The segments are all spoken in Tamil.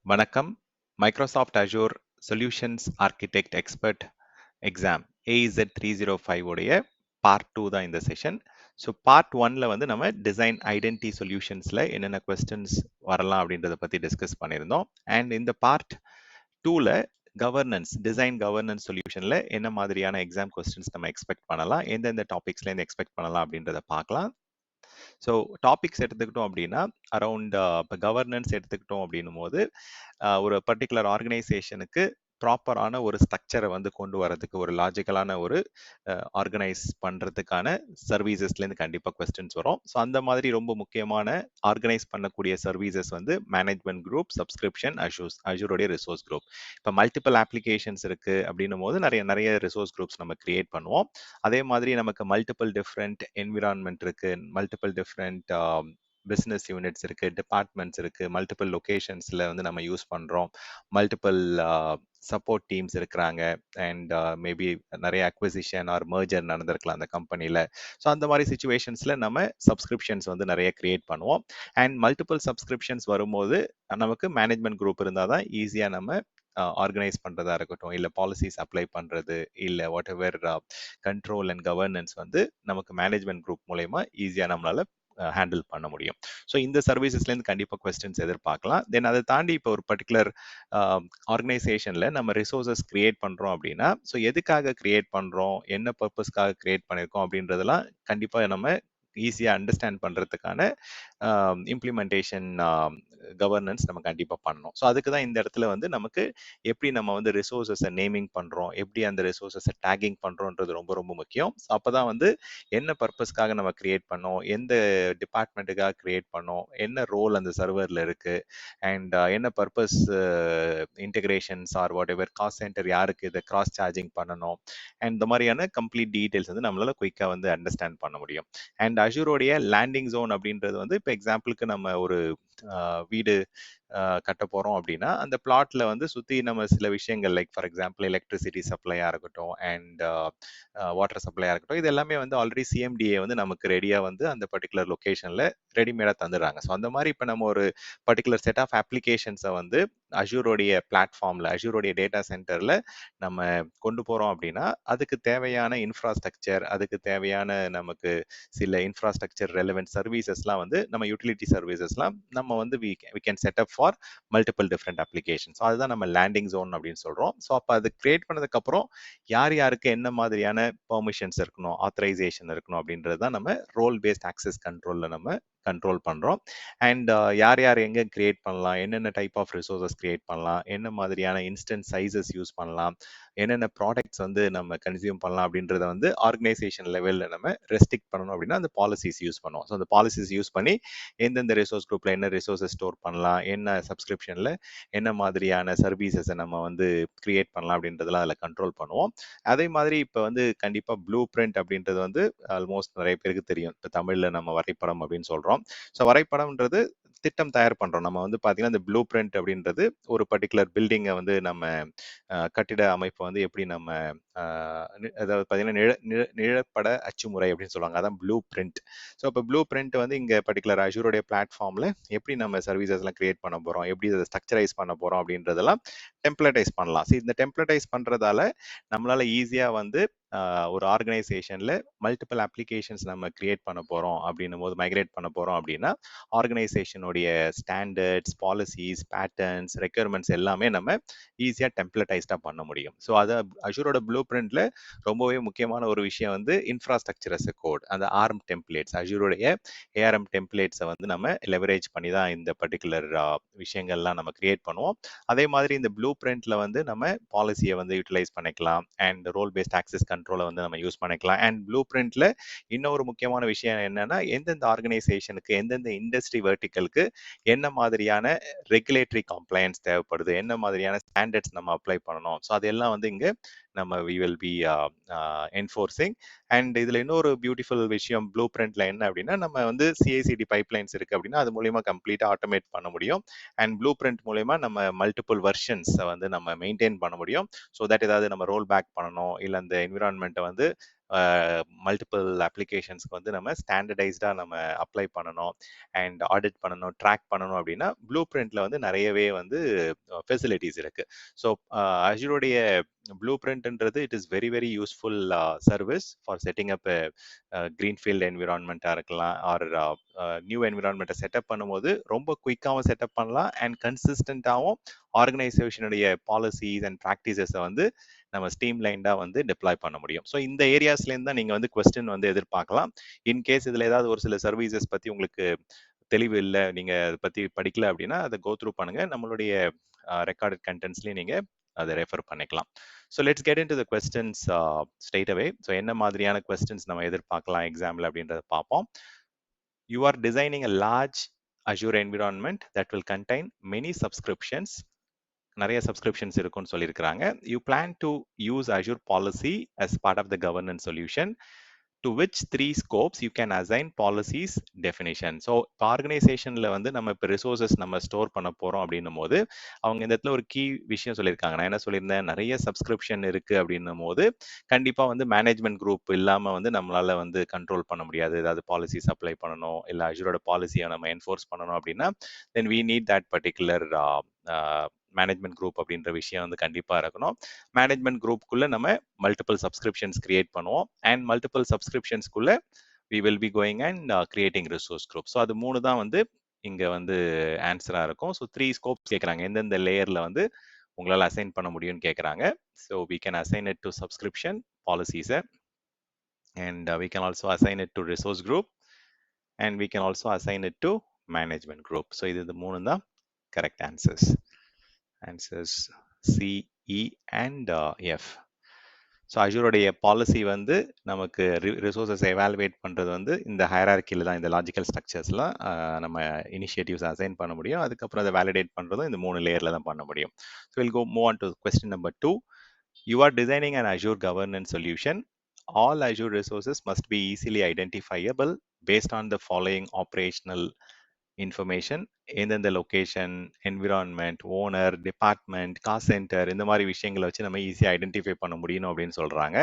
வணக்கம். Microsoft Azure solutions architect expert exam AZ 305 உடைய பார்ட் 2 தான் இந்த செஷன். ஸோ பார்ட் 1ல வந்து நம்ம டிசைன் ஐடென்டி சொல்யூஷன்ஸ்ல என்னென்ன கொஸ்டின்ஸ் வரலாம் அப்படின்றத பத்தி டிஸ்கஸ் பண்ணியிருந்தோம். அண்ட் இந்த பார்ட் 2ல கவர்னன்ஸ் டிசைன் கவர்னன்ஸ் சொல்யூஷன்ல என்ன மாதிரியான எக்ஸாம் கொஸ்டின்ஸ் நம்ம எக்ஸ்பெக்ட் பண்ணலாம், எந்தெந்த டாபிக்ஸ்ல இருந்து எக்ஸ்பெக்ட் பண்ணலாம் அப்படின்றத பார்க்கலாம். ஸோ டாபிக்ஸ் எடுத்துக்கிட்டோம் அப்படின்னா அரௌண்ட் இப்போ கவர்னன்ஸ் எடுத்துக்கிட்டோம் அப்படின்னும் போது ஒரு பர்டிகுலர் ஆர்கனைசேஷனுக்கு ப்ராப்பரான ஒரு ஸ்ட்ரக்சரை வந்து கொண்டு வரதுக்கு ஒரு லாஜிக்கலான ஒரு ஆர்கனைஸ் பண்ணுறதுக்கான சர்வீசஸ்லேருந்து கண்டிப்பாக கொஸ்டின்ஸ் வரும். ஸோ அந்த மாதிரி ரொம்ப முக்கியமான ஆர்கனைஸ் பண்ணக்கூடிய சர்வீசஸ் வந்து மேனேஜ்மெண்ட் குரூப், சப்ஸ்கிரிப்ஷன், அஜூரோடைய ரிசோர்ஸ் குரூப். இப்போ மல்டிபிள் அப்ளிகேஷன்ஸ் இருக்குது அப்படின்னும் போது நிறைய ரிசோர்ஸ் குரூப்ஸ் நம்ம கிரியேட் பண்ணுவோம். அதே மாதிரி நமக்கு மல்டிபிள் டிஃப்ரெண்ட் என்விரான்மெண்ட் இருக்கு, மல்டிபிள் டிஃப்ரெண்ட் பிஸ்னஸ் யூனிட்ஸ் இருக்கு, டிபார்ட்மெண்ட்ஸ் இருக்கு, மல்டிபிள் லொகேஷன்ஸ்ல வந்து நம்ம யூஸ் பண்றோம், மல்டிபிள் சப்போர்ட் டீம்ஸ் இருக்கிறாங்க, அண்ட் மேபி நிறைய அக்விசிஷன் ஆர் மர்ஜர் நடந்திருக்கலாம் அந்த கம்பெனியில். ஸோ அந்த மாதிரி சுச்சுவேஷன்ஸில் நம்ம சப்ஸ்கிரிப்ஷன்ஸ் வந்து நிறைய கிரியேட் பண்ணுவோம். அண்ட் மல்டிபிள் சப்ஸ்கிரிப்ஷன்ஸ் வரும்போது நமக்கு மேனேஜ்மெண்ட் குரூப் இருந்தால் தான் ஈஸியாக நம்ம ஆர்கனைஸ் பண்ணுறதா இருக்கட்டும், இல்லை பாலிசிஸ் அப்ளை பண்ணுறது, இல்லை what ever control and governance வந்து நமக்கு மேனேஜ்மெண்ட் குரூப் மூலயமா ஈஸியாக நம்மளால ஹேண்டில் பண்ண முடியும். ஸோ இந்த சர்வீசஸ்லேருந்து கண்டிப்பாக கொஸ்டின்ஸ் எதிர்பார்க்கலாம். தென் அதை தாண்டி இப்போ ஒரு பர்டிகுலர் ஆர்கனைசேஷனில் நம்ம ரிசோர்ஸஸ் கிரியேட் பண்ணுறோம் அப்படின்னா, ஸோ எதுக்காக கிரியேட் பண்ணுறோம், என்ன பர்பஸ்க்காக கிரியேட் பண்ணியிருக்கோம் அப்படின்றதெல்லாம் கண்டிப்பாக நம்ம ஈஸியாக அண்டர்ஸ்டாண்ட் பண்ணுறதுக்கான இம்ப்ளிமெண்டேஷன் கவர்னன்ஸ் நம்ம கண்டிப்பாக பண்ணணும். ஸோ அதுக்கு தான் இந்த இடத்துல வந்து நமக்கு எப்படி நம்ம வந்து ரிசோர்ஸஸை நேமிங் பண்ணுறோம், எப்படி அந்த ரிசோர்ஸஸை டேகிங் பண்ணுறோன்றது ரொம்ப ரொம்ப முக்கியம். ஸோ அப்போ தான் வந்து என்ன பர்பஸ்க்காக நம்ம கிரியேட் பண்ணோம், எந்த டிபார்ட்மெண்ட்டுக்காக கிரியேட் பண்ணோம், என்ன ரோல் அந்த சர்வரில் இருக்குது, அண்ட் என்ன purpose integrations or whatever cost centre யாருக்கு இதை கிராஸ் சார்ஜிங் பண்ணணும், அண்ட் இந்த மாதிரியான கம்ப்ளீட் டீட்டெயில்ஸ் வந்து நம்மளால குயிக்காக வந்து அண்டர்ஸ்டாண்ட் பண்ண முடியும். அண்ட் அஜூரோடைய லேண்டிங் ஜோன் அப்படின்றது வந்து இப்போ எக்ஸாம்பிளுக்கு நம்ம ஒரு வீடு கட்ட போறோம் அப்படின்னா அந்த பிளாட்ல வந்து சுத்தி நம்ம சில விஷயங்கள் லைக் ஃபார் எக்ஸாம்பிள் எலக்ட்ரிசிட்டி சப்ளையா இருக்கட்டும், அண்ட் வாட்டர் சப்ளையா இருக்கட்டும், இது எல்லாமே வந்து ஆல்ரெடி சிஎம்டிஏ வந்து நமக்கு ரெடியா வந்து அந்த பர்டிகுலர் லொகேஷன்ல ரெடிமேடா தந்துடுறாங்க. ஸோ அந்த மாதிரி இப்போ நம்ம ஒரு பர்டிகுலர் செட் ஆஃப் அப்ளிகேஷன்ஸை வந்து அஜூரோடைய பிளாட்ஃபார்ம்ல, அஜூரோடைய டேட்டா சென்டர்ல நம்ம கொண்டு போறோம் அப்படின்னா அதுக்கு தேவையான இன்ஃப்ராஸ்ட்ரக்சர், அதுக்கு தேவையான நமக்கு சில இன்ஃப்ராஸ்ட்ரக்சர் ரெலவென்ட் சர்வீசஸ்லாம் வந்து நம்ம யூட்டிலிட்டி சர்வீசஸ்லாம் நம்ம வந்து we can set up for multiple different application. So அதுதான் நம்ம லேண்டிங் ஜோன் அப்படின்னு சொல்றோம். ஸோ அப்போ அது கிரியேட் பண்ணதுக்கப்புறம் யார் யாருக்கு என்ன மாதிரியான பெர்மிஷன்ஸ் இருக்கணும், ஆத்தரைசேஷன் இருக்கணும் அப்படின்றது தான் நம்ம ரோல் பேஸ்ட் ஆக்சஸ் கண்ட்ரோலில் நம்ம கண்ட்ரோல் பண்ணுறோம். அண்ட் யார் யார் எங்கே கிரியேட் பண்ணலாம், என்னென்ன டைப் ஆஃப் ரிசோர்ஸஸ் கிரியேட் பண்ணலாம், என்ன மாதிரியான இன்ஸ்டன்ட் சைஸஸ் யூஸ் பண்ணலாம், என்னென்ன ப்ராடக்ட்ஸ் வந்து நம்ம கன்சியூம் பண்ணலாம் அப்படின்றத வந்து ஆர்கனைசேஷன் லெவலில் நம்ம ரெஸ்ட்ரிக்ட் பண்ணணும் அப்படின்னா அந்த பாலிசிஸ் யூஸ் பண்ணுவோம். ஸோ அந்த பாலிசிஸ் யூஸ் பண்ணி எந்தெந்த ரிசோர்ஸ் குரூப்பில் என்ன ரிசோர்ஸஸ் ஸ்டோர் பண்ணலாம், என்ன சப்ஸ்கிரிப்ஷனில் என்ன மாதிரியான சர்வீசஸை நம்ம வந்து கிரியேட் பண்ணலாம் அப்படின்றதெல்லாம் அதில் கண்ட்ரோல் பண்ணுவோம். அதே மாதிரி இப்போ வந்து கண்டிப்பாக ப்ளூ பிரிண்ட் அப்படின்றது வந்து ஆல்மோஸ்ட் நிறைய பேருக்கு தெரியும். இப்போ தமிழில் நம்ம வரைபடம் அப்படின்னு சொல்கிறோம். ஸோ வரைபடம்ன்றது திட்டம் தயார் பண்றோம். நம்ம வந்து பாத்தீங்கன்னா இந்த ப்ளூ பிரிண்ட் அப்படின்றது ஒரு பர்டிகுலர் பில்டிங்கை வந்து நம்ம கட்டிட அமைப்பை வந்து எப்படி நம்ம அதாவது பார்த்தீங்கன்னா நிழற்பட அச்சுமுறை அப்படின்னு சொல்லுவாங்க, அதான் ப்ளூ பிரிண்ட். ஸோ இப்போ ப்ளூ பிரிண்ட் வந்து இங்கே பர்டிகுலர் அஜூரோடைய பிளாட்ஃபார்மில் எப்படி நம்ம சர்வீசஸ்லாம் கிரியேட் பண்ண போகிறோம், எப்படி அதை ஸ்ட்ரக்சரைஸ் பண்ண போகிறோம் அப்படின்றதெல்லாம் டெம்ப்ளேட்டைஸ் பண்ணலாம். ஸோ இந்த டெம்ப்ளேட்டைஸ் பண்ணுறதால நம்மளால ஈஸியாக வந்து ஒரு ஆர்கனைசேஷனில் மல்டிபிள் அப்ளிகேஷன்ஸ் நம்ம கிரியேட் பண்ண போகிறோம் அப்படின்னும் போது, மைக்ரேட் பண்ண போகிறோம் அப்படின்னா ஆர்கனைசேஷனுடைய ஸ்டாண்டர்ட்ஸ், பாலிசிஸ், பேட்டர்ன்ஸ், ரெக்யர்மெண்ட்ஸ் எல்லாமே நம்ம ஈஸியாக டெம்ப்ளேட்டைஸ்டாக பண்ண முடியும். ஸோ அதை அஜூரோட ப்ளூ பிரிண்ட்ல ரொம்பவே முக்கியமான ஒரு விஷயம் வந்து இன்ஃப்ராஸ்ட்ரக்சர் அஸ் கோட், அந்த ஆர்எம் டெம்ப்ளேட்ஸ், அஜூரோடைய ஏஆர்எம் டெம்ப்ளேட்ஸை வந்து நம்ம லெவரேஜ் பண்ணி தான் இந்த பர்டிகுலர் விஷயங்கள்லாம் நம்ம கிரியேட் பண்ணுவோம். அதே மாதிரி இந்த ப்ளூ பிரிண்ட்ல வந்து நம்ம பாலிசியை வந்து யூட்டிலைஸ் பண்ணிக்கலாம், அண்ட் ரோல் பேஸ்ட் ஆக்சஸ் கண்ட்ரோலை வந்து நம்ம யூஸ் பண்ணிக்கலாம். அண்ட் ப்ளூ பிரிண்ட்ல இன்னொரு முக்கியமான விஷயம் என்னன்னா எந்தெந்த ஆர்கனைசேஷனுக்கு, எந்தெந்த இண்டஸ்ட்ரி வெர்டிக்கலுக்கு என்ன மாதிரியான ரெகுலேட்டரி கம்ப்ளைன்ஸ் தேவைப்படுது, என்ன மாதிரியான ஸ்டாண்டர்ட்ஸ் நம்ம அப்ளை பண்ணணும், ஸோ அதெல்லாம் வந்து இங்கே நம்ம we will be enforcing. And இதில் இன்னொரு பியூட்டிஃபுல் விஷயம் ப்ளூ பிரிண்ட்ல என்ன அப்படின்னா, நம்ம வந்து சிஐசிடி பைப்லைன்ஸ் இருக்கு அப்படின்னா அது மூலியமா கம்ப்ளீட்டாக ஆட்டோமேட் பண்ண முடியும். அண்ட் ப்ளூ பிரிண்ட் மூலயமா நம்ம மல்டிபிள் வெர்ஷன்ஸை வந்து நம்ம மெயின்டைன் பண்ண முடியும். ஸோ தட் ஏதாவது நம்ம ரோல் பேக் பண்ணணும், இல்லை அந்த என்விரான்மெண்ட்டை வந்து மல்டிபிள் அப்ளிகேஷன்ஸ்க்கு வந்து நம்ம ஸ்டாண்டர்டைஸ்டாக நம்ம அப்ளை பண்ணணும் அண்ட் ஆடிட் பண்ணணும், ட்ராக் பண்ணணும் அப்படின்னா ப்ளூ பிரிண்ட்ல வந்து நிறையவே வந்து ஃபெசிலிட்டிஸ் இருக்கு. ஸோ அஜூருடைய ப்ளூ பிரிண்ட்ன்றது it is very very useful service for setting up greenfield என்விரான்மெண்ட்டாக இருக்கலாம் ஆர் நியூ என்விரான்மெண்ட்டை செட்டப் பண்ணும்போது ரொம்ப குயிக்காகவும் செட்டப் பண்ணலாம் அண்ட் கன்சிஸ்டண்ட்டாகவும் ஆர்கனைசேஷனுடைய பாலிசிஸ் அண்ட் ப்ராக்டிசஸை வந்து நம்ம ஸ்ட்ரீம் லைண்டாக வந்து டிப்ளாய் பண்ண முடியும். ஸோ இந்த ஏரியாஸ்லேருந்து தான் நீங்கள் வந்து கொஸ்டின் வந்து எதிர்பார்க்கலாம். இன்கேஸ் இதில் ஏதாவது ஒரு சில சர்வீசஸ் பற்றி உங்களுக்கு தெளிவு இல்லை, நீங்கள் அதை பற்றி படிக்கல அப்படின்னா அதை கோ த்ரூ பண்ணுங்க. நம்மளுடைய ரெக்கார்டட் கண்டென்ட்ஸ்லேயும் நீங்கள் அதை ரெஃபர் பண்ணிக்கலாம். So let's get in to the questions straight away. So என்ன மாதிரியான கொஸ்டின்ஸ் நம்ம எதிர்பார்க்கலாம் எக்ஸாம்பிள் அப்படின்றத பார்ப்போம். You are designing a large Azure environment that will contain many subscriptions. நிறைய சப்ஸ்கிரிப்ஷன்ஸ் இருக்கும்னு சொல்லியிருக்கிறாங்க. You plan to use Azure policy as part of the governance solution, to which 3 scopes you can assign policies definition. So இப்போ ஆர்கனைசேஷனில் வந்து நம்ம இப்போ ரிசோர்ஸஸ் நம்ம ஸ்டோர் பண்ண போகிறோம் அப்படின்னும் போது அவங்க இந்த இடத்துல ஒரு கீ விஷயம் சொல்லியிருக்காங்க. நான் என்ன சொல்லியிருந்தேன், நிறைய சப்ஸ்கிரிப்ஷன் இருக்குது அப்படின்னும் போது கண்டிப்பாக வந்து மேனேஜ்மெண்ட் குரூப் இல்லாமல் வந்து நம்மளால் வந்து கண்ட்ரோல் பண்ண முடியாது. ஏதாவது பாலிசிஸ் அப்ளை பண்ணணும், இல்லை அஜூரோட பாலிசியை நம்ம என்ஃபோர்ஸ் பண்ணணும் அப்படின்னா then we need that particular management group அப்படின்ற விஷயம் வந்து கண்டிப்பாக இருக்கணும். மேனேஜ்மெண்ட் குரூப்புக்குள்ளே நம்ம மல்டிபிள் சப்ஸ்கிரிப்ஷன்ஸ் கிரியேட் பண்ணுவோம் அண்ட் மல்டிபிள் சப்ஸ்கிரிப்ஷன்ஸ்குள்ளே we will be going and creating resource group. So அது 3 தான் வந்து இங்கே வந்து ஆன்சராக இருக்கும். ஸோ 3 ஸ்கோப்ஸ் கேட்குறாங்க, எந்தெந்த லேயரில் வந்து உங்களால் அசைன் பண்ண முடியும்னு கேட்குறாங்க. So we can assign it to subscription பாலிசிஸை and we can also assign it to resource group and we can also assign it to management group. So இது 3 தான் correct answers. Answers C, E and F. So அஜூரோடைய பாலிசி வந்து நமக்கு ரிசோர்ஸஸ் எவாலுவேட் பண்ணுறது வந்து இந்த ஹையரார்க்கியில் தான், இந்த லாஜிக்கல் ஸ்ட்ரக்சர்ஸ்லாம் நம்ம இனிஷியேட்டிவ்ஸ் அசைன் பண்ண முடியும். அதுக்கப்புறம் அதை வேலிடேட் பண்ணுறதும் இந்த 3 லேயரில் தான் பண்ண முடியும். So will go move on to question number 2. You are designing an Azure governance solution. All Azure resources must be easily identifiable based on the following operational information. எந்தெந்த location, environment, owner, department, cost centre, இந்த மாதிரி விஷயங்களை வச்சு நம்ம ஈஸியாக ஐடென்டிஃபை பண்ண முடியணும் அப்படின்னு சொல்கிறாங்க.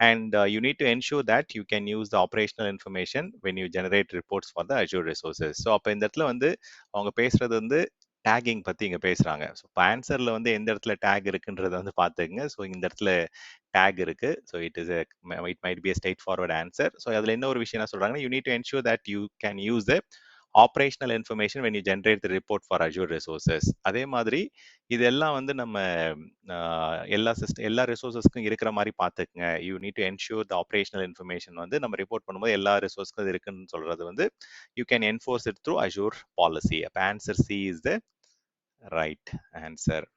And you need to ensure that you can use the operational information when you generate reports for the Azure resources. So அப்போ இந்த இடத்துல வந்து அவங்க பேசுறது வந்து டேகிங் பற்றி இங்கே பேசுகிறாங்க. ஸோ இப்போ ஆன்சரில் வந்து எந்த இடத்துல டேக் இருக்குன்றதை வந்து பார்த்துக்குங்க. ஸோ இந்த இடத்துல டேக் இருக்கு. So it might be a straightforward answer. So அதில் என்ன ஒரு விஷயம் என்ன சொல்கிறாங்கன்னா, you need to ensure that you can use the operational information when you generate the report for Azure resources. அதே மாதிரி இதெல்லாம் வந்து நம்ம எல்லா ரிசோர்ஸஸ்க்கும் இருக்கிற மாதிரி பார்த்துக்குங்க. You need to ensure the operational information வந்து நம்ம ரிப்போர்ட் பண்ணும்போது எல்லா ரிசோர்ஸ்க்கும் இருக்குன்னு சொல்றது வந்து you can enforce it through Azure policy. அப்போ answer C is the right answer.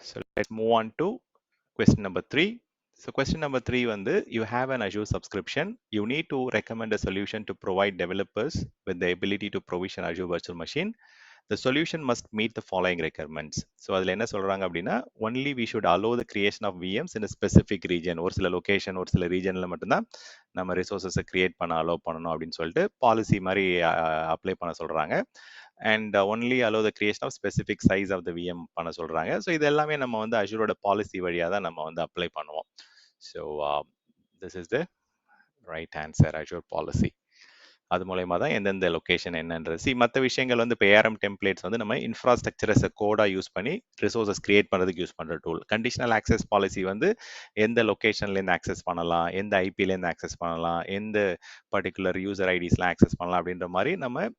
So let's move on to question number 3. So question number 3 வந்து you have an Azure subscription. You need to recommend a solution to provide developers with the ability to provision Azure virtual machine. The solution must meet the following requirements. So அதில் என்ன சொல்கிறாங்க அப்படின்னா, only we should allow the creation of VMs in a specific region. ஒரு சில லொக்கேஷன், ஒரு சில ரீஜனில் மட்டும்தான் நம்ம ரிசோர்ஸஸை கிரியேட் பண்ண அலோவ் பண்ணணும் அப்படின்னு சொல்லிட்டு பாலிசி மாதிரி அப்ளை பண்ண சொல்கிறாங்க. And only allow the creation of specific size of the VM பண்ண சொல்கிறாங்க. ஸோ இது எல்லாமே நம்ம வந்து அஜூரோட பாலிசி வழியாக தான் நம்ம வந்து அப்ளை பண்ணுவோம். So this is the right answer, Azure policy. அது மூலயமா தான் எந்தெந்த லொக்கேஷன் என்னன்றது. மற்ற விஷயங்கள் வந்து இப்போ ஏஆர்எம் டெம்ப்ளேட்ஸ் வந்து நம்ம இன்ஃப்ராஸ்ட்ரக்சரஸ் கோடாக யூஸ் பண்ணி ரிசோர்ஸஸ் கிரியேட் பண்ணுறதுக்கு யூஸ் பண்ணுற டூல். கண்டிஷனல் ஆக்சஸ் பாலிசி வந்து எந்த லொக்கேஷன்லேருந்து ஆக்சஸ் பண்ணலாம், எந்த ஐபிலேருந்து ஆக்சஸ் பண்ணலாம், எந்த பர்டிகுலர் யூசர் ஐடிஸ்லாம் ஆக்சஸ் பண்ணலாம் அப்படின்ற மாதிரி நம்ம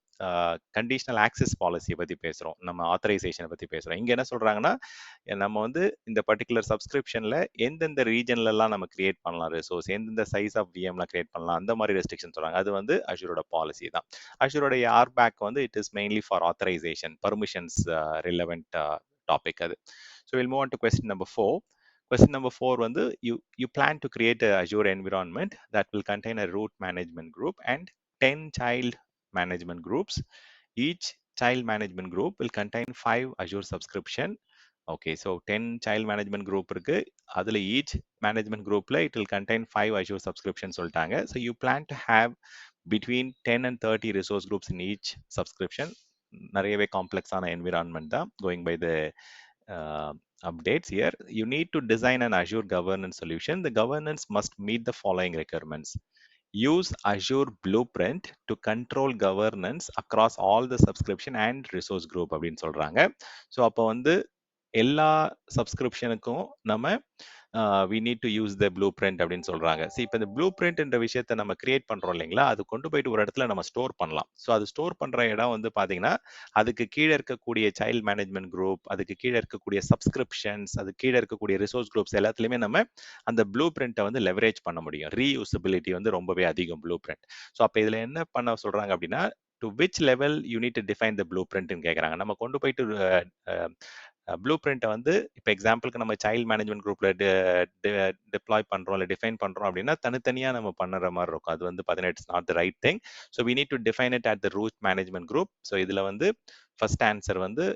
கண்டிஷனல் ஆக்சஸ் பாலிசியை பற்றி பேசுகிறோம், நம்ம ஆத்தரைசேஷனை பற்றி பேசுகிறோம். இங்கே என்ன சொல்கிறாங்கன்னா, நம்ம வந்து இந்த பர்டிகுலர் சப்ஸ்கிரிப்ஷனில் எந்தெந்த ரீஜன்லலாம் நம்ம கிரியேட் பண்ணலாம் ரிசோர்ஸ், எந்தெந்த சைஸ் ஆஃப் விஎம்லாம் கிரியேட் பண்ணலாம், அந்த மாதிரி ரெஸ்ட்ரிக்ஷன் சொல்கிறாங்க. அது வந்து அஜூரோட பாலிசி தான். அஜூரோடைய ஆர்பேக் வந்து it is mainly for authorisation, permissions relevant topic அது. So will move on to question number 4. Question number 4 வந்து you plan to create a Azure environment that will contain a root management group and 10 child management groups. Each child management group will contain 5 Azure subscription. Okay, so 10 child management group இருக்கு. அதுல each management groupல it will contain 5 Azure subscription சொல்லிட்டாங்க. So you plan to have between 10 and 30 resource groups in each subscription. நிறையவே காம்ப்ளெக்ஸான என்விரான்மெண்ட் தான், going by the updates here. You need to design an Azure governance solution. The governance must meet the following requirements. Use Azure Blueprint to control governance across all the subscription and resource group அப்படின்னு சொல்றாங்க. ஸோ அப்போ வந்து எல்லா சப்ஸ்கிரிப்ஷனுக்கும் நம்ம we need to use the blueprint அப்படின்னு சொல்றாங்க. See, இப்போ இந்த blueprint என்ற விஷயத்தை நம்ம கிரியேட் பண்றோம் இல்லைங்களா, அது கொண்டு போயிட்டு ஒரு இடத்துல நம்ம ஸ்டோர் பண்ணலாம். ஸோ அது ஸ்டோர் பண்ற இடம் வந்து பாத்தீங்கன்னா அதுக்கு கீழே இருக்கக்கூடிய சைல்ட் மேனேஜ்மெண்ட் குரூப், அதுக்கு கீழே இருக்கக்கூடிய சப்ஸ்கிரிப்ஷன்ஸ், அது கீழே இருக்கக்கூடிய ரிசோர்ஸ் குரூப்ஸ் எல்லாத்துலயுமே நம்ம அந்த ப்ளூ பிரிண்ட்டை வந்து லெவரேஜ் பண்ண முடியும். ரீயூசபிலிட்டி வந்து ரொம்பவே அதிகம் ப்ளூ பிரிண்ட். ஸோ அப்போ இதுல என்ன பண்ண சொல்றாங்க அப்படின்னா, to which level you need to define the ப்ளூ பிரிண்ட்னு கேட்குறாங்க. நம்ம கொண்டு போயிட்டு ப்ளூ பிரிண்ட்டை வந்து இப்போ எக்ஸாம்பிளுக்கு நம்ம சைல்ட் மேனேஜ்மெண்ட் குரூப்ல டிப்ளாய் பண்றோம் இல்லை டிஃபைன் பண்றோம் அப்படின்னா தனித்தனியாக நம்ம பண்ணுற மாதிரி இருக்கும். அது வந்து பார்த்தீங்கன்னா it's not the right thing. So we need to define it at the root management group. So இதில் வந்து ஃபர்ஸ்ட் ஆன்சர் வந்து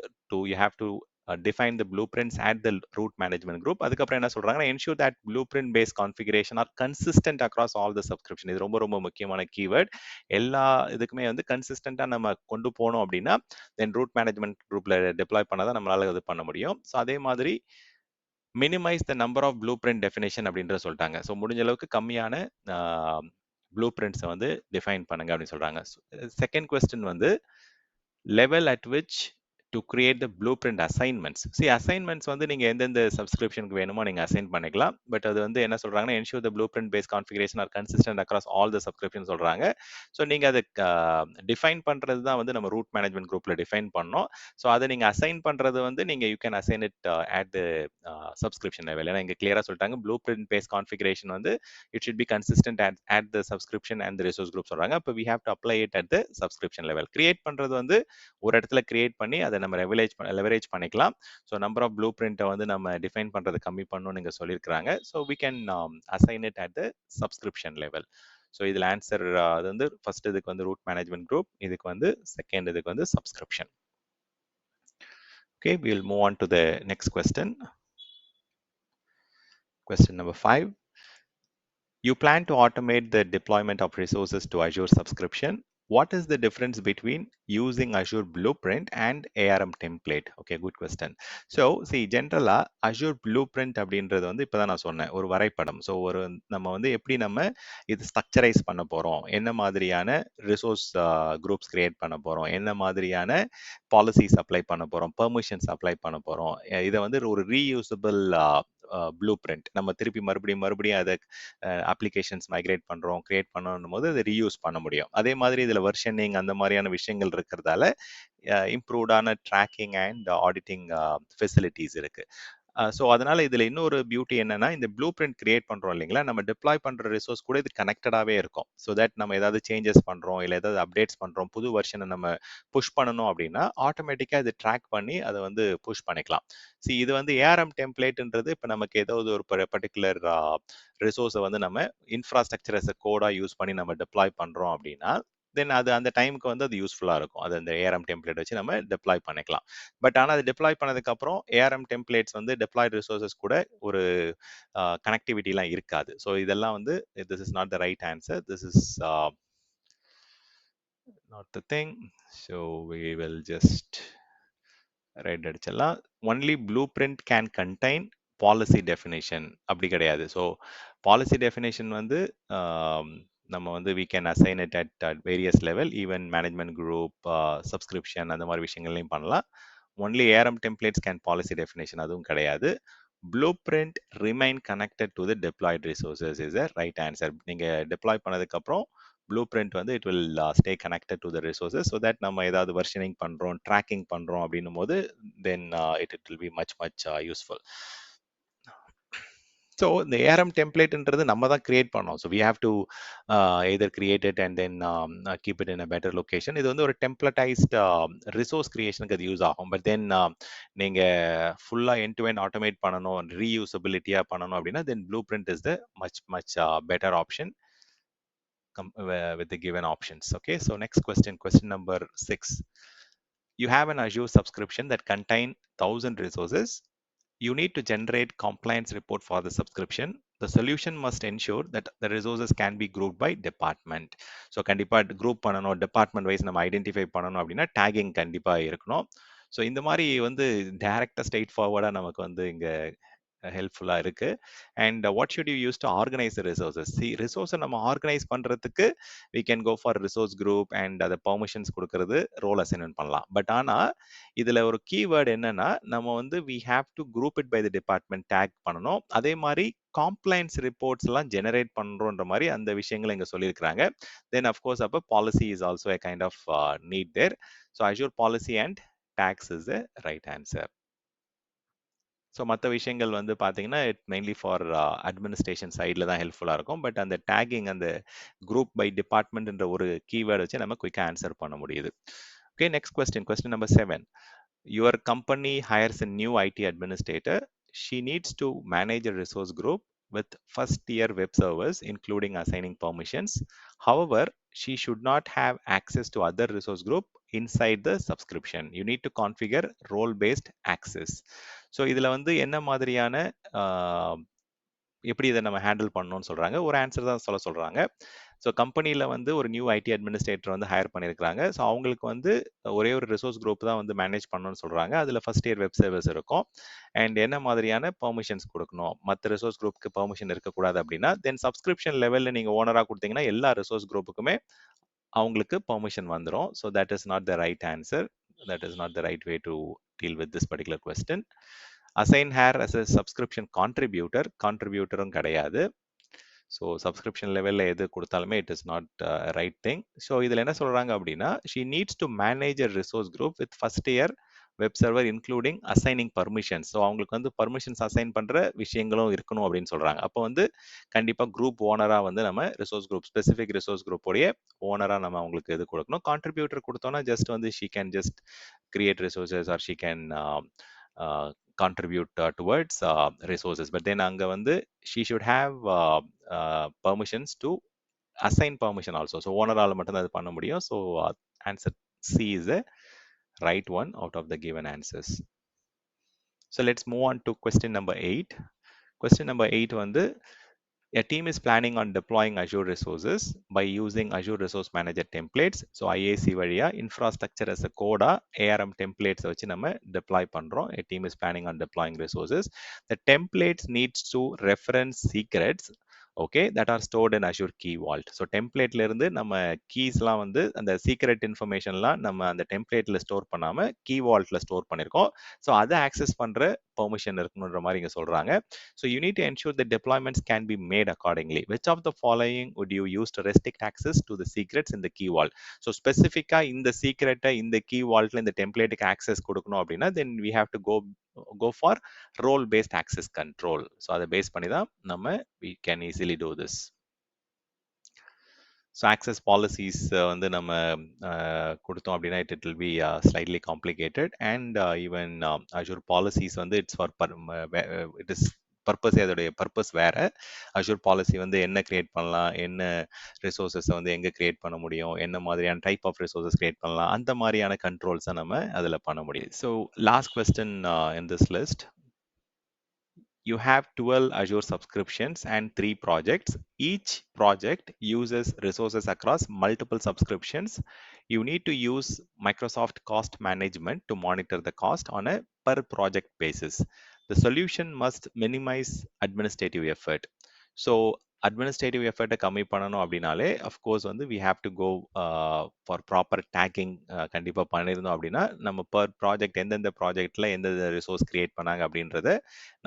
you have to define the blueprints at the root management group. அதுக்கப்புறம் என்ன சொல்றாங்கன்னா, ensure that blueprint based configuration are consistent across all the subscription. இது ரொம்ப ரொம்ப முக்கியமான கீவேர்ட். எல்லா இதுக்குமே வந்து கன்சிஸ்டண்டா நம்ம கொண்டு போனோம் அப்படின்னா தென் ரூட் மேனேஜ்மெண்ட் குரூப்ல டெப்ளாய் பண்ணாதான் நம்மளால இது பண்ண முடியும். ஸோ அதே மாதிரி minimize the number of blueprint definition அப்படின்ற சொல்லிட்டாங்க. ஸோ முடிஞ்ச அளவுக்கு கம்மியான ப்ளூ பிரிண்ட்ஸை வந்து டிஃபைன் பண்ணுங்க அப்படின்னு சொல்றாங்க. செகண்ட் கொஸ்டின் வந்து level at which to create the blue print assignments. C assignments வந்து நீங்கள் எந்தெந்த சப்ஸ்கிரிப்ஷனுக்கு வேணுமோ நீங்கள் அசைன் பண்ணிக்கலாம். பட் அது வந்து என்ன சொல்கிறாங்கன்னா, ensure the blueprint base configuration are consistent across all the subscription சொல்கிறாங்க. ஸோ நீங்கள் அதை டிஃபைன் பண்ணுறது தான் வந்து நம்ம ரூட் மேனேஜ்மெண்ட் குரூப்பில் டிஃபைன் பண்ணோம். ஸோ அதை நீங்கள் அசைன் பண்ணுறது வந்து நீங்கள் you can assign it at the subscription level. ஏன்னா இங்கே கிளியராக சொல்லிட்டாங்க ப்ளூ பிரிண்ட் பேஸ் கான்ஃபிகரேஷன் வந்து it should be consistent at the subscription and the resource group சொல்கிறாங்க. இப்போ we have to apply it at the subscription level. Create பண்ணுறது வந்து ஒரு இடத்துல கிரியேட் பண்ணி அதை நம்ம லெவரேஜ் பண்ணிக்கலாம். ஸோ நம்பர் ஆஃப் ப்ளூ பிரிண்ட்டை வந்து நம்ம டிஃபைன் பண்ணுறது கம்மி பண்ணணும்னு நீங்கள் சொல்லியிருக்கிறாங்க. So we can assign it at the subscription level. So இதில் ஆன்சர் அது வந்து ஃபர்ஸ்ட் இதுக்கு வந்து ரூட் மேனேஜ்மெண்ட் குரூப், இதுக்கு வந்து செகண்ட் இதுக்கு வந்து subscription. Okay, we will move on to the next question. Question number 5. You plan to automate the deployment of resources to Azure subscription. What is the difference between using Azure Blueprint and ARM template? Okay, good question. So, see, generally, Azure Blueprint அப்படின்றது வந்து இப்போதான் நான் சொன்னேன், ஒரு வரைபடம். ஸோ ஒரு நம்ம வந்து எப்படி நம்ம இது ஸ்ட்ரக்சரைஸ் பண்ண போகிறோம், என்ன மாதிரியான ரிசோர்ஸ் குரூப்ஸ் கிரியேட் பண்ண போகிறோம், என்ன மாதிரியான பாலிசிஸ் அப்ளை பண்ண போகிறோம், பெர்மிஷன்ஸ் அப்ளை பண்ண போகிறோம், இதை வந்து ஒரு ரீயூசபிள் ப்ளூ பிரிண்ட் நம்ம திருப்பி மறுபடியும் அதை அப்ளிகேஷன்ஸ் மைக்ரேட் பண்ணுறோம், கிரியேட் பண்ணணும் போது அதை ரீயூஸ் பண்ண முடியும். அதே மாதிரி இதில் வெர்ஷனிங் அந்த மாதிரியான விஷயங்கள் இருக்கிறதால இம்ப்ரூவ்டான ட்ராக்கிங் அண்ட் ஆடிட்டிங் ஃபெசிலிட்டிஸ் இருக்கு. ஸோ அதனால இதில் இன்னொரு பியூட்டி என்னன்னா, இந்த ப்ளூ பிரிண்ட் கிரியேட் பண்ணுறோம் இல்லைங்களா, நம்ம டிப்ளாய் பண்ணுற ரிசோர்ஸ் கூட இது கனெக்டடாகவே இருக்கும். ஸோ தட் நம்ம ஏதாவது சேஞ்சஸ் பண்ணுறோம் இல்லை ஏதாவது அப்டேட்ஸ் பண்ணுறோம், புது வெர்ஷனை நம்ம புஷ் பண்ணணும் அப்படின்னா ஆட்டோமேட்டிக்காக இது ட்ராக் பண்ணி அதை வந்து புஷ் பண்ணிக்கலாம். இது வந்து ஏஆர்எம் டெம்ப்ளேட்ன்றது இப்போ நமக்கு ஏதாவது ஒரு பர்டிகுலர் ரிசோர்ஸை வந்து நம்ம இன்ஃப்ராஸ்ட்ரக்சர் எஸ் கோடாக யூஸ் பண்ணி நம்ம டிப்ளாய் பண்ணுறோம் அப்படின்னா தென் அது அந்த டைமுக்கு வந்து அது யூஸ்ஃபுல்லாக இருக்கும். அது அந்த ஏஆர்எம் டெம்ப்ளேட் வச்சு நம்ம டிப்ளாய் பண்ணிக்கலாம். பட் ஆனால் அது டிப்ளாய் பண்ணதுக்கப்புறம் ஏஆர்எம் டெம்ப்ளேட்ஸ் வந்து டிப்ளாய்ட் ரிசோர்ஸஸ் கூட ஒரு கனெக்டிவிட்டிலாம் இருக்காது. ஸோ இதெல்லாம் வந்து this is not the right answer, this is not the thing. So we will just right அடிச்சிடலாம். Only blueprint can contain policy definition அப்படி கிடையாது. ஸோ பாலிசி டெஃபினேஷன் வந்து நம்ம வந்து we can assign it at various level, even management group, subscription அந்த மாதிரி விஷயங்கள்லையும் பண்ணலாம். Only ARM templates can policy definition அதுவும் கிடையாது. Blueprint remain connected to the deployed resources is a right answer. நீங்கள் டிப்ளாய் பண்ணதுக்கப்புறம் ப்ளூ பிரிண்ட் வந்து it will stay connected to the resources. So that நம்ம ஏதாவது வெர்ஷனிங் பண்ணுறோம், ட்ராக்கிங் பண்ணுறோம் அப்படின்னும் போது then it will be much useful. So இந்த ஏஆர்எம் டெம்ப்ளேட்ன்றது நம்ம தான் கிரியேட் பண்ணோம். So we have to either create it and then keep it in a better location. இது வந்து ஒரு டெம்ப்ளடைஸ்ட் ரிசோர்ஸ் கிரியேஷனுக்கு அது யூஸ் ஆகும். பட் தென் நீங்கள் ஃபுல்லாக எண்ட் டு எண்ட் ஆட்டோமேட் பண்ணணும், ரீயூசபிலிட்டியாக பண்ணணும் அப்படின்னா தென் blue print is the much better option with the given options. Okay, so next question number 6. You have an Azure subscription that contain 1,000 resources. You need to generate compliance report for the subscription. The solution must ensure that the resources can be grouped by department. So கண்டிப்பா group பண்ணணும், department wise நம்ம identify பண்ணணும் அப்படின்னா tagging கண்டிப்பா இருக்கணும். ஸோ இந்த மாதிரி வந்து டைரக்டா ஸ்ட்ரெயிட் ஃபார்வர்டா நமக்கு வந்து இங்க ஹெல்ப்ஃபுல்லா இருக்கு. And what should you use to organise resources? ரிசோர்ஸை நம்ம ஆர்கனைஸ் பண்றதுக்கு we can go for resource group and அதை பெர்மிஷன்ஸ் கொடுக்கறது ரோல் அசைன்மெண்ட் பண்ணலாம். பட் ஆனா இதுல ஒரு கீவேர்டு என்னன்னா நம்ம வந்து we have to group it by the department tag பண்ணணும். அதே மாதிரி காம்ப்ளைன்ஸ் ரிப்போர்ட்ஸ் எல்லாம் ஜெனரேட் பண்றோன்ற மாதிரி அந்த விஷயங்களை இங்க சொல்லியிருக்கிறாங்க. தென் அஃப்கோர்ஸ் அப்போ policy is also a kind of need there. So Azure policy and tags is the right answer. So மற்ற விஷயங்கள் வந்து பார்த்தீங்கன்னா இட் மெயின்லி ஃபார் அட்மினிஸ்ட்ரேஷன் சைடில் தான் ஹெல்ப்ஃபுல்லாக இருக்கும். பட் அந்த டேகிங் அந்த குரூப் பை டிபார்ட்மெண்ட்ன்ற ஒரு கீவேர்டு வச்சு நம்ம குயிக்காக ஆன்சர் பண்ண முடியுது. Okay, next question number 7. Your company heirs a new IT administrator. She needs to manage a resource group with first tier web servers, including assigning permissions. However, she should not have access to other resource group inside the subscription. You need to configure role-based access. So இதில் வந்து என்ன மாதிரியான எப்படி இதை நம்ம ஹேண்டில் பண்ணணும்னு சொல்கிறாங்க. ஒரு ஆன்சர் தான் சொல்கிறாங்க. ஸோ கம்பெனியில் வந்து ஒரு நியூ ஐடி அட்மினிஸ்ட்ரேட்டர் வந்து ஹையர் பண்ணியிருக்காங்க. ஸோ அவங்களுக்கு வந்து ஒரே ஒரு ரிசோர்ஸ் குரூப் தான் வந்து மேனேஜ் பண்ணணும்னு சொல்கிறாங்க. அதில் ஃபர்ஸ்ட் இயர் வெப் சர்வீஸ் இருக்கும். அண்ட் என்ன மாதிரியான பெர்மிஷன்ஸ் கொடுக்கணும், மற்ற ரிசோர்ஸ் குரூப்புக்கு பெர்மிஷன் இருக்கக்கூடாது அப்படின்னா தென் சப்ஸ்கிரிப்ஷன் லெவலில் நீங்கள் ஓனராக கொடுத்தீங்கன்னா எல்லா ரிசோர்ஸ் குரூப்புக்குமே அவங்களுக்கு பெர்மிஷன் வந்துடும். So that is not the right answer. That is not the right way to deal with this particular question. Assign her as a subscription contributor கிடையாது. ஸோ சப்ஸ்கிரிப்ஷன் லெவலில் எது கொடுத்தாலுமே it is not right thing. So இதில் என்ன சொல்கிறாங்க அப்படின்னா she needs to manage a resource group with first year web server including assigning permissions. So அவங்களுக்கு வந்து பர்மிஷன்ஸ் அசைன் பண்ணுற விஷயங்களும் இருக்கணும் அப்படின்னு சொல்கிறாங்க. அப்போ வந்து கண்டிப்பாக குரூப் ஓனராக வந்து நம்ம ரிசோர்ஸ் குரூப் ஸ்பெசிஃபிக் ரிசோர்ஸ் குரூப்போடைய ஓனராக நம்ம அவங்களுக்கு இது கொடுக்கணும். கான்ட்ரிபியூட்டர் கொடுத்தோன்னா ஜஸ்ட் வந்து she can just create resources or she can contribute towards resources. But then அங்க வந்து she should have permissions to assign permission also. So ஓனரால மட்டும் தான் அது பண்ண முடியும். So answer C is the right one out of the given answers. So let's move on to question number 8. Question number 8 வந்து a team is planning on deploying Azure resources by using Azure Resource Manager templates. So IAC வழியா infrastructure as a code ARM templates வச்சு நம்ம deploy பண்றோம். A team is planning on deploying resources. The templates needs to reference secrets, okay, that are stored in Azure Key Vault. So templateல இருந்து நம்ம கீஸ்லாம் வந்து அந்த சீக்ரெட் இன்ஃபர்மேஷன்லாம் நம்ம அந்த டெம்ப்ளேட்ல ஸ்டோர் பண்ணாம கீ வால்ட்ல ஸ்டோர் பண்ணிருக்கோம். ஸோ அதை ஆக்சஸ் பண்ற பெர்மிஷன் இருக்கணுன்ற மாதிரி இங்க சொல்றாங்க. So you need to ensure the deployments can be made accordingly. Which of the following would you use to restrict access to the secrets in the key vault? So ஸ்பெசிஃபிக்கா இந்த சீக்ரெட்டை இந்த கீ வால்ட்ல இந்த டெம்ப்ளேட்டுக்கு ஆக்சஸ் கொடுக்கணும் அப்படின்னா then we have to go for role based access control. So அதை பேஸ் பண்ணி தான் நம்ம we can easily do this. So access policies வந்து நம்ம கொடுத்தோம் அப்படின்னா it will be slightly complicated. And even Azure policies வந்து it's for it is purpose, அதோடைய பர்பஸ் வேற. அஷூர் பாலிசி வந்து என்ன கிரியேட் பண்ணலாம், என்ன ரிசோர்ஸஸை வந்து எங்கே கிரியேட் பண்ண முடியும், என்ன மாதிரியான டைப் ஆஃப் ரிசோர்ஸஸ் கிரியேட் பண்ணலாம், அந்த மாதிரியான கண்ட்ரோல்ஸை நம்ம அதில் பண்ண முடியும். So last question in this list. You have 12 Azure subscriptions and 3 projects. Each project uses resources across multiple subscriptions. You need to use Microsoft Cost Management to monitor the cost on a per project basis. The solution must minimize administrative effort. So administrative எஃபர்ட்டை கம்மி பண்ணணும் அப்படின்னாலே அஃப்கோர்ஸ் வந்து we have to go for proper tagging கண்டிப்பாக பண்ணியிருந்தோம் அப்படின்னா நம்ம பர் ப்ராஜெக்ட் எந்தெந்த ப்ராஜெக்டில் எந்தெந்த ரிசோர்ஸ் கிரியேட் பண்ணாங்க அப்படின்றத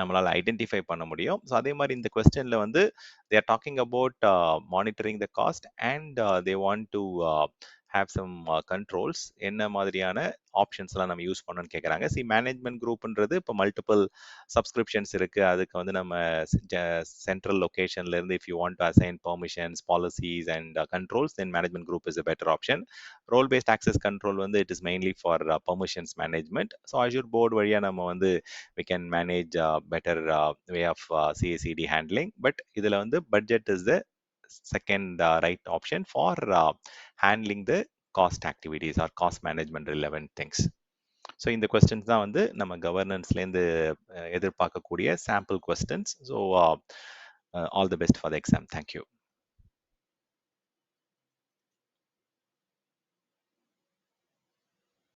நம்மளால் ஐடென்டிஃபை பண்ண முடியும். ஸோ அதே மாதிரி இந்த கொஸ்டினில் வந்து they are talking about monitoring the cost and they want to have some controls. என்ன மாதிரியான ஆப்ஷன்ஸ்லாம் நம்ம யூஸ் பண்ணணும்னு கேட்குறாங்க. மேனேஜ்மெண்ட் குரூப்ன்றது இப்போ மல்டிபிள் சப்ஸ்கிரிப்ஷன்ஸ் இருக்கு. அதுக்கு வந்து நம்ம சென்ட்ரல் லொகேஷன்ல இருந்து if you want to assign permissions, policies and controls, then management group is a better option. Role based access control வந்து it is mainly for permissions management. So Azure board வழியாக நம்ம வந்து we can manage better way of CACD handling. But இதில் வந்து budget is the second right option for handling the cost activities or cost management relevant things. So இந்த கொஸ்டின்ஸ் தான் வந்து நம்ம கவர்னன்ஸ்லேருந்து எதிர்பார்க்கக்கூடிய sample questions. So all the best for the exam. Thank you.